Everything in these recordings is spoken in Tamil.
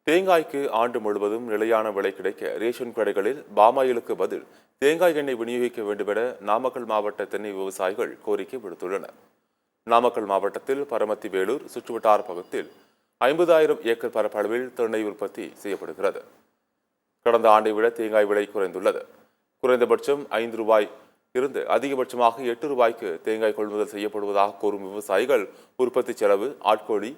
தேங்காய்க்கு ஆண்டு முழுவதும் நிலையான விலை கிடைக்க ரேஷன் கடைகளில் பாமாயிலுக்கு பதில் தேங்காய் எண்ணெய் விநியோகிக்க வேண்டும் என நாமக்கல் மாவட்ட தென்னை விவசாயிகள் கோரிக்கை விடுத்துள்ளனர். நாமக்கல் மாவட்டத்தில் பரமத்தி வேலூர் சுற்றுவட்டார பகுதியில் 50,000 ஏக்கர் பரப்பளவில் தென்னை உற்பத்தி செய்யப்படுகிறது. கடந்த ஆண்டை விட தேங்காய் விலை குறைந்துள்ளது. குறைந்தபட்சம் 5 ரூபாய் இருந்து அதிகபட்சமாக 8 ரூபாய்க்கு தேங்காய் கொள்முதல் செய்யப்படுவதாக கூறும் விவசாயிகள் உற்பத்தி செலவு, ஆட்கோழி,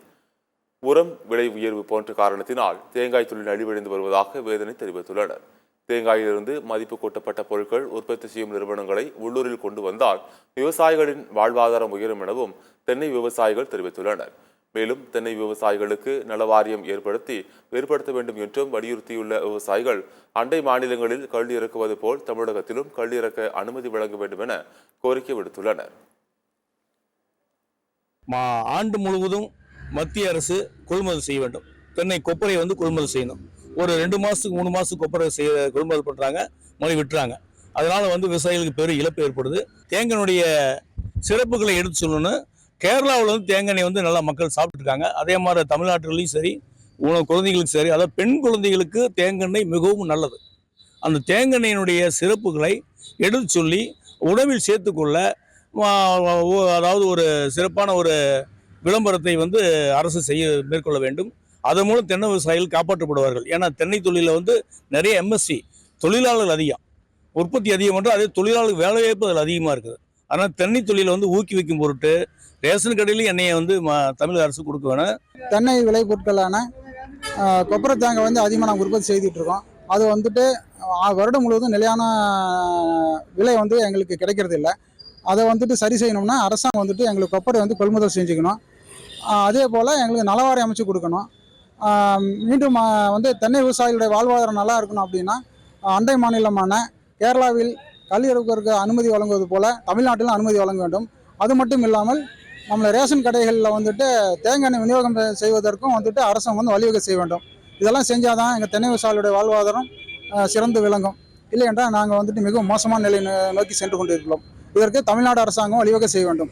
உரம் விலை உயர்வு போன்ற காரணத்தினால் தேங்காய் தொழில் நலிவடைந்து வருவதாக வேதனை தெரிவித்துள்ளனர். தேங்காயிலிருந்து மதிப்பு கூட்டப்பட்ட பொருட்கள் உற்பத்தி செய்யும் நிறுவனங்களை உள்ளூரில் கொண்டு வந்தால் விவசாயிகளின் வாழ்வாதாரம் உயரும் எனவும் தென்னை விவசாயிகள் தெரிவித்துள்ளனர். மேலும் தென்னை விவசாயிகளுக்கு நலவாரியம் ஏற்படுத்த வேண்டும் என்றும் வலியுறுத்தியுள்ள விவசாயிகள் அண்டை மாநிலங்களில் கல் இறக்குவது போல் தமிழகத்திலும் கல் இறக்க அனுமதி வழங்க வேண்டும் என கோரிக்கை விடுத்துள்ளனர். ஆண்டு முழுவதும் மத்திய அரசு கொள்முதல் செய்ய வேண்டும். தென்னை கொப்பரை கொள்முதல் செய்யணும். ஒரு 2 மாதத்துக்கு 3 மாதத்துக்கு கொப்பரை கொள்முதல் பண்ணுறாங்க, மொழி விட்டுறாங்க. அதனால விவசாயிகளுக்கு பெரிய இழப்பு ஏற்படுது. தேங்காயினுடைய சிறப்புகளை எடுத்து சொல்லணும்னு கேரளாவில் தேங்காய் நல்லா மக்கள் சாப்பிட்டுருக்காங்க. அதே மாதிரி தமிழ்நாட்டிலையும் சரி, குழந்தைகளுக்கு சரி, அதாவது பெண் குழந்தைகளுக்கு தேங்காய் மிகவும் நல்லது. அந்த தேங்காயினுடைய சிறப்புகளை எடுத்து சொல்லி உணவில் சேர்த்துக்கொள்ள அதாவது ஒரு சிறப்பான ஒரு விளம்பரத்தை அரசு மேற்கொள்ள வேண்டும். அதன் மூலம் தென்னை விவசாயிகள் காப்பாற்றப்படுவார்கள். ஏன்னா தென்னை தொழிலில் நிறைய எம்எஸ்சி தொழிலாளர்கள் அதிகம், உற்பத்தி அதிகம் என்றால் அதே தொழிலாளர்கள் வேலைவாய்ப்பு அதில் அதிகமாக இருக்குது. ஆனால் தென்னை தொழிலை ஊக்குவிக்கும் பொருட்டு ரேஷன் கடையிலும் எண்ணெயை தமிழக அரசு கொடுக்க வேணும். தென்னை விளை பொருட்களான கொப்பரை தேங்காய் அதிகமாக நாங்கள் உற்பத்தி செய்துட்டு இருக்கோம். அது வருடம் முழுவதும் நிலையான விலை எங்களுக்கு கிடைக்கிறது இல்லை. அதை சரி செய்யணும்னா அரசாங்கம் எங்களுக்கு கொப்பரை கொள்முதல் செஞ்சுக்கணும். அதே போல் எங்களுக்கு நலவாரி அமைச்சு கொடுக்கணும். மீண்டும் தென்னை விவசாயிகளுடைய வாழ்வாதாரம் நல்லா இருக்கணும் அப்படின்னா அண்டை மாநிலமான கேரளாவில் கல் இறக்குவதற்கு அனுமதி வழங்குவது போல் தமிழ்நாட்டிலும் அனுமதி வழங்க வேண்டும். அது மட்டும் இல்லாமல் நம்மளை ரேஷன் கடைகளில் தேங்காய் விநியோகம் செய்வதற்கும் அரசாங்கம் வழிவகை செய்ய வேண்டும். இதெல்லாம் செஞ்சால் தான் எங்கள் தென்னை விவசாயிகளுடைய வாழ்வாதாரம் சிறந்து விளங்கும். இல்லை என்றால் நாங்கள் மிகவும் மோசமான நிலை நோக்கி சென்று கொண்டிருக்கிறோம். இதற்கு தமிழ்நாடு அரசாங்கம் வழிவகை செய்ய வேண்டும்.